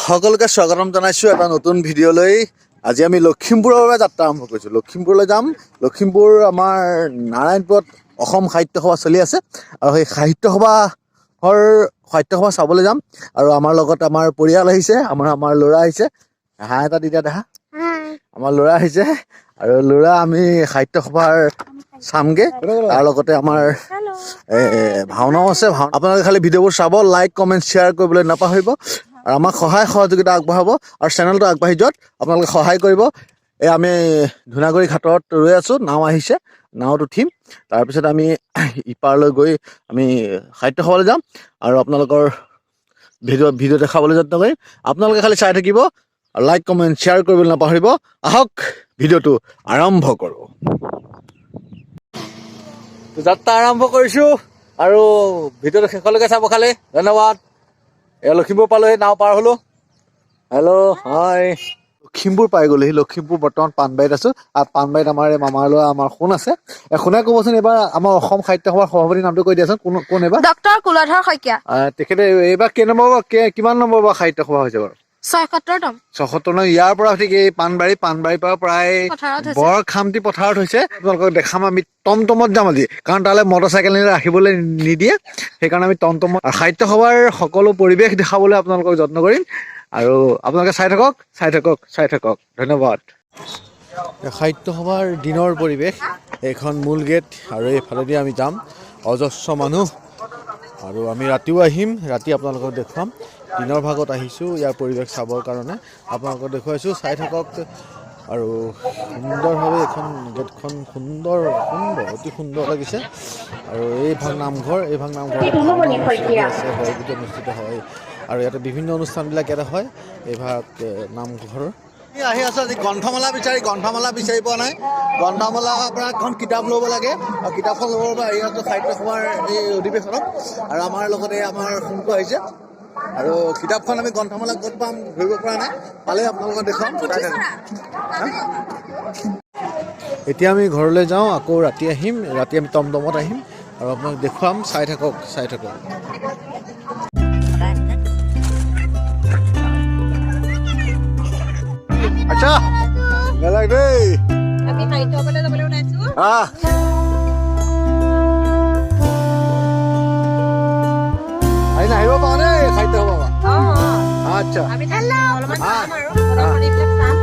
সকলোকে স্বাগতম জনাইছোঁ এটা নতুন ভিডিঅ'লৈ। আজি আমি লখিমপুৰৰ বাবে যাত্ৰা আৰম্ভ কৰিছোঁ। লখিমপুৰলৈ যাম। লখিমপুৰ আমাৰ নাৰায়ণপুৰত অসম সাহিত্য সভা চলি আছে আৰু সেই সাহিত্য সভা চাবলৈ যাম। আৰু আমাৰ লগত আমাৰ পৰিয়াল আহিছে, আমাৰ ল'ৰা আহিছে। হাঁহ এটা তেতিয়া দেখা আমাৰ ল'ৰা আহিছে আৰু ল'ৰা আমি সাহিত্য সভাৰ চামগে। তাৰ লগতে আমাৰ ভাওনাও আছে। আপোনালোকে খালি ভিডিঅ'বোৰ চাব, লাইক কমেণ্ট শ্বেয়াৰ কৰিবলৈ নাপাহৰিব আৰু আমাক সহায় সহযোগিতা আগবঢ়াব আৰু চেনেলটো আগবাঢ়ি যোৱাত আপোনালোকে সহায় কৰিব। আমি ধুনাগুৰি ঘাটত ৰৈ আছোঁ, নাও আহিছে, নাৱত উঠিম। তাৰপিছত আমি ইপাৰলৈ গৈ আমি সাহিত্য সভালৈ যাম আৰু আপোনালোকৰ ভিডিঅ' দেখাবলৈ যত্ন কৰিম। আপোনালোকে খালি চাই থাকিব আৰু লাইক কমেণ্ট শ্বেয়াৰ কৰিবলৈ নাপাহৰিব। আহক ভিডিঅ'টো আৰম্ভ কৰোঁ। যাত্ৰা আৰম্ভ কৰিছোঁ আৰু ভিডিঅ'টো শেষলৈকে চাব খালি। ধন্যবাদ। এয়া লখিমপুৰ পালোহি, নাও পাৰ হ'লোঁ। হেল্ল' হাই, লখিমপুৰ পাই গ'লোহি। লখিমপুৰ বৰ্তমান পাণবাৰীত আছোঁ আৰু পাণবাৰীত আমাৰ এই মামাৰ ল'ৰা আমাৰ সোণ আছে। সোণে ক'বচোন এইবাৰ আমাৰ অসম সাহিত্য সভাৰ সভাপতিৰ নামটো কৈ দিয়াচোন। কোন এইবাৰ? ডক্টৰ কুলধৰ শইকীয়া। তেখেতে এইবাৰ কিমান নম্বৰ সাহিত্য সভা হৈছে বাৰু? ৭৬তম। ৭৬ ন। ইয়াৰ পৰা ঠিক এই পাণবাৰীৰ পৰা প্ৰায় বৰখামটি পথাৰত হৈছে। আপোনালোকক দেখাম। আমি টমটমত যাম আজি, কাৰণ তালৈ মটৰচাইকেল ৰাখিবলৈ নিদিয়ে। সেইকাৰণে আমি টমটমত সাহিত্য সভাৰ সকলো পৰিৱেশ দেখাবলৈ আপোনালোকক যত্ন কৰিম আৰু আপোনালোকে চাই থাকক। ধন্যবাদ। সাহিত্য সভাৰ দিনৰ পৰিৱেশ, এইখন মূল গেট আৰু এইফালেদি আমি যাম। অজস্ৰ মানুহ আৰু আমি ৰাতিও আহিম। ৰাতি আপোনালোকক দেখুৱাম। দিনৰ ভাগত আহিছোঁ ইয়াৰ পৰিৱেশ চাবৰ কাৰণে, আপোনালোকক দেখুৱাইছোঁ। চাই থাকক। আৰু সুন্দৰভাৱে এইখন গেটখন সুন্দৰ অতি সুন্দৰ লাগিছে। আৰু এইভাগ নামঘৰ আছে, বৰগীত অনুষ্ঠিত হয় আৰু ইয়াতে বিভিন্ন অনুষ্ঠানবিলাক ইয়াতে হয়। এইভাগ নামঘৰ আহি আছোঁ। আজি গ্ৰন্থমেলা বিচাৰি পোৱা নাই। গ্ৰন্থমেলাৰ পৰা এখন কিতাপ ল'ব লাগে আৰু কিতাপখন ল'বৰ পৰা আহি আছোঁ সাহিত্য সভাৰ এই অধিৱেশনত। আৰু আমাৰ লগতে আমাৰ সোণটো আহিছে আৰু কিতাপখন আমি গ্ৰন্থমেলাত ক'ত পাম ধৰিব পৰা নাই। পালে আপোনালোকক দেখুৱাম। এতিয়া আমি ঘৰলৈ যাওঁ, আকৌ ৰাতি আহিম। ৰাতি আমি টমটমত আহিম আৰু আপোনাক দেখুৱাম। চাই থাকক। আচ্ছা নালাগে দেই। আমি সাহিত্য সভালৈ যাবলৈ ওলাইছোঁ। আহিব পাৰা দেই সাহিত্য সভা। আচ্ছা আমি অলপমান চাম আৰু প্ৰদৰ্শনীবিলাক চাম।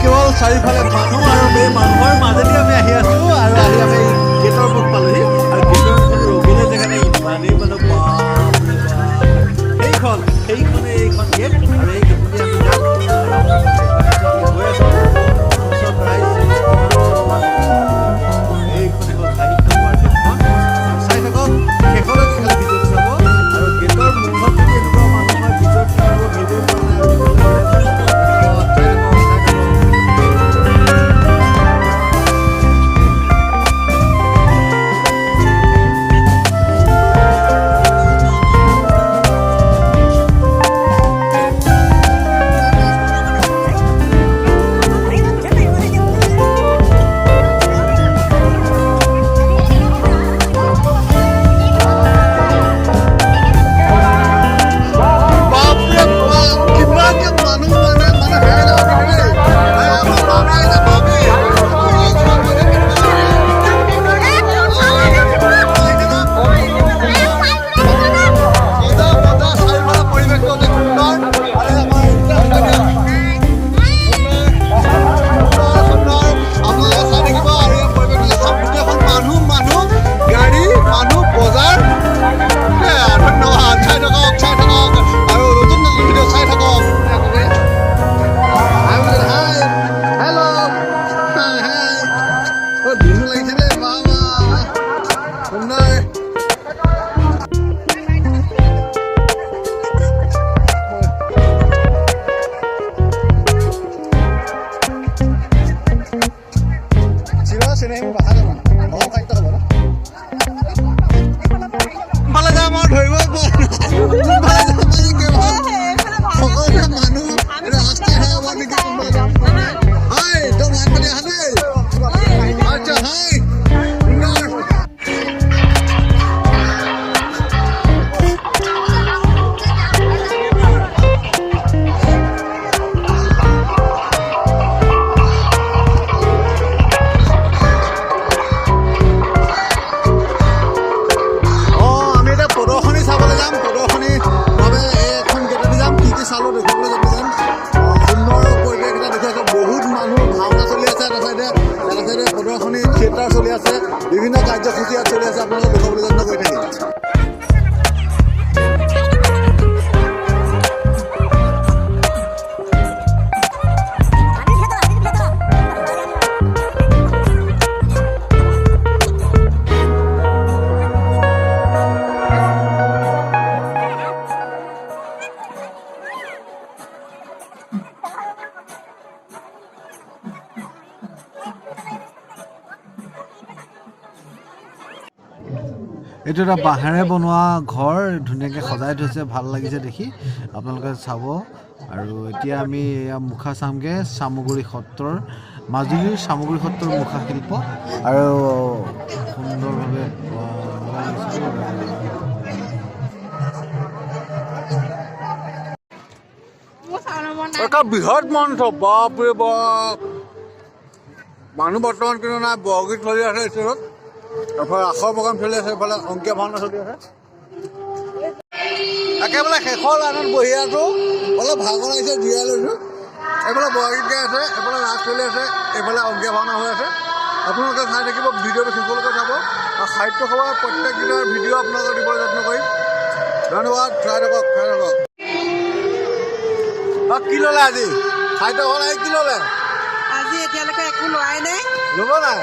কেৱল চাৰিওফালে মানুহ আৰু এই মানুহৰ মাজেদি আমি আহি আছোঁ আৰু আমি গেটৰ মুখ পালোহি। আৰু গেটৰ ৰবিলে জেগাতে ইমানেই মানুহ, এইখন গেট আৰু এই গেটেদি আমি যাম। গৈ আছোঁ এইখন সাহিত্য সভাৰ গেটখন। চাই থাকক, শেষলৈকে খালি ভিডিঅ'টো চাব। আৰু গেটৰ মুখত যদি এনেকুৱা মানুহ হয়, ভিতৰত ভিডিঅ' পোৱা নাই আৰু সেইবোৰ ভাষা জানো অসম সাহিত্য হ'ব ন ফালে যাম আৰু ধৰিবই পৰা সকলোৱে মানুহ ৰাস্তাই হ'ব নেকি হয় তো মান পাতি অহা নাই আচ্ছা হয় চলি আছে বিভিন্ন কাৰ্যসূচী ইয়াত চলি আছে আপোনালোকে দেখাবলৈ যত্ন কৰি থাকিব এইটো এটা বাঁহেৰে বনোৱা ঘৰ ধুনীয়াকৈ সজাই থৈছে ভাল লাগিছে দেখি আপোনালোকে চাব আৰু এতিয়া আমি এয়া মুখা চামগৈ চামগুৰি সত্ৰৰ মাজুলীৰ চামগুৰি সত্ৰৰ মুখা শিল্প আৰু সুন্দৰভাৱে এটা বৃহৎ মঞ্চ বাপৰে বাপ মানুহ বৰ্তমান কিন্তু নাই বৰগীত চলি আছে ষ্টেজত এফালে আখৰ প্ৰগ্ৰাম চলি আছে এফালে অংকীয়া ভাওনা চলি আছে একেবাৰে শেষৰ লাইনত বহি আছো অলপ ভাগৰ লাগিছে জীয়াই লৈছোঁ এইফালে বৰগীত গাই আছে এইফালে ৰাস চলি আছে এইফালে অংকীয়া ভাওনা হৈ আছে আপোনালোকে চাই থাকিব ভিডিঅ'টো শেষলৈকে চাব আৰু সাহিত্য সভাৰ প্ৰত্যেকদিনৰ ভিডিঅ' আপোনালোকে দিবলৈ যত্ন কৰিম ধন্যবাদ চাই থাকক কি ল'লে আজি সাহিত্য সভা কি ল'লে আজি এতিয়ালৈকে একো লোৱাই নাই ল'ব নাই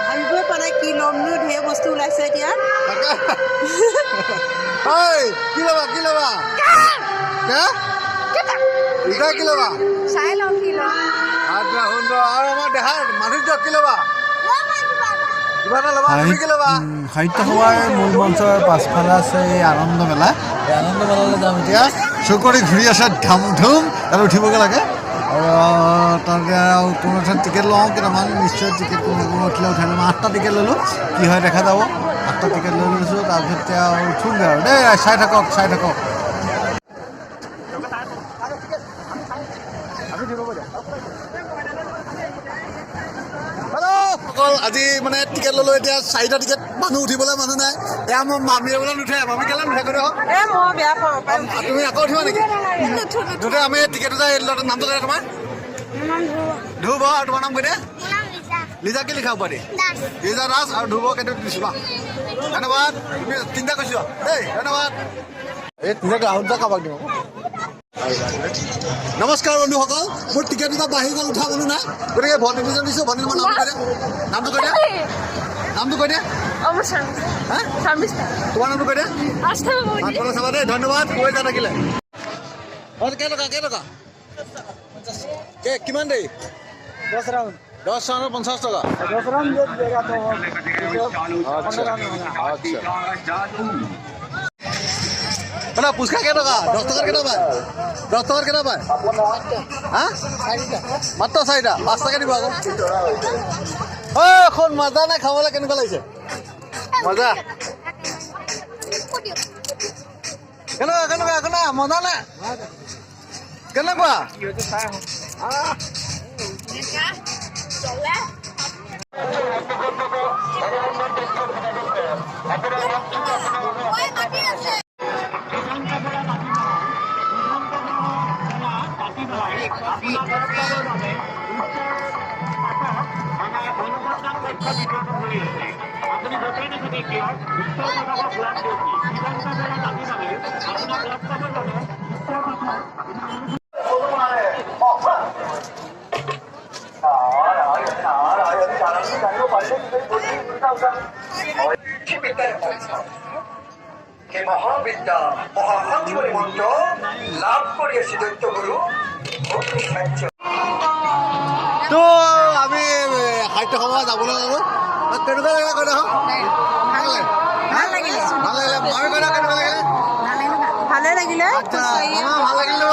ভাবিবই পৰা নাই কি ল'মনো ঢেৰ বস্তু ওলাইছে এতিয়া কি ল'বা কি ল'বা এতিয়া কি ল'বা চাই লওঁ কি ল'ম আচ্ছা সুন্দৰ আৰু আমাৰ দেহাৰ মানুহ কি ল'বা সাহিত্য সভাৰ মূল মঞ্চৰ পাছফালে আছে এই আনন্দ মেলা এই আনন্দ মেলালৈ যাম এতিয়া চকৰি ঘূৰি আছে ধাম ধুম তাত উঠিবগৈ লাগে আৰু তাতে আৰু কোনো ঠাইত টিকেট লওঁ কেইটামান নিশ্চয় টিকেট কোনো উঠিলে উঠাই ল'ম 8টা টিকেট ল'লোঁ কি হয় দেখা যাব 8টা টিকেট লৈ লৈছোঁ তাৰপিছত এতিয়া উঠোঁগৈ আৰু দেই চাই থাকক অকল আজি মানে টিকেট ল'লোঁ এতিয়া 4টা টিকেট মানুহ উঠিবলৈ মানুহ নাই এয়া মই মামীয়ে বোলে নুঠে মামী কেলৈ নুঠে কৰি মই বেয়া পাওঁ তুমি আকৌ উঠিবা নেকি নুঠে আমি টিকেট এটা নামটো কৰে তোমাৰ ধ্ৰুৱ আৰু তোমাৰ নাম কৈ দে লিজা কি লিখা পাৰি লিজা দাস আৰু ধ্ৰুৱ কেইটা দিছোঁ বা ধন্যবাদ তুমি 3টা কৈছোঁ দেই ধন্যবাদ এই 3টা আহুত কাৰোবাক দিওঁ নমস্কাৰ বন্ধুসকল মোৰ টিকেট এটা বাঢ়ি গ'ল উঠা মানুহ নাই গতিকে ভণ্টি দুজন দিছোঁ ভণ্টি তোমাৰ নামটো কৈ দিয়া তোমাৰ নামটো কৈ দিয়া চাবা দেই ধন্যবাদ কৈ যা থাকিলে কেইটকা কিমান দেই 10 ৰাউণ্ড 50 টকা আচ্ছা পুচকা কেইটকা 10 টকাৰ কেইটা পায় 10 টকাৰ কেইটা পায় হা মাত্ৰ 4টা 5 টকা দিব আকৌ এখন মজা নাই খাবলৈ কেনেকুৱা লাগিছে মজা কেনেকুৱা মজা নাই কেনেকুৱা মহাবিদ্যা মহাশান্তি মন্ত্ৰ লাভ কৰি আছে দৈত্যগুৰু তো আমি সাহিত্য সভা যাবলৈ ল'লো কেনেকুৱা লাগিলে কৈ দেখোন ভাল লাগিলে ভাল লাগিলে মই কৈ দিওঁ কেনেকুৱা লাগিলে ভালে লাগিলে আচ্ছা ভাল লাগিলে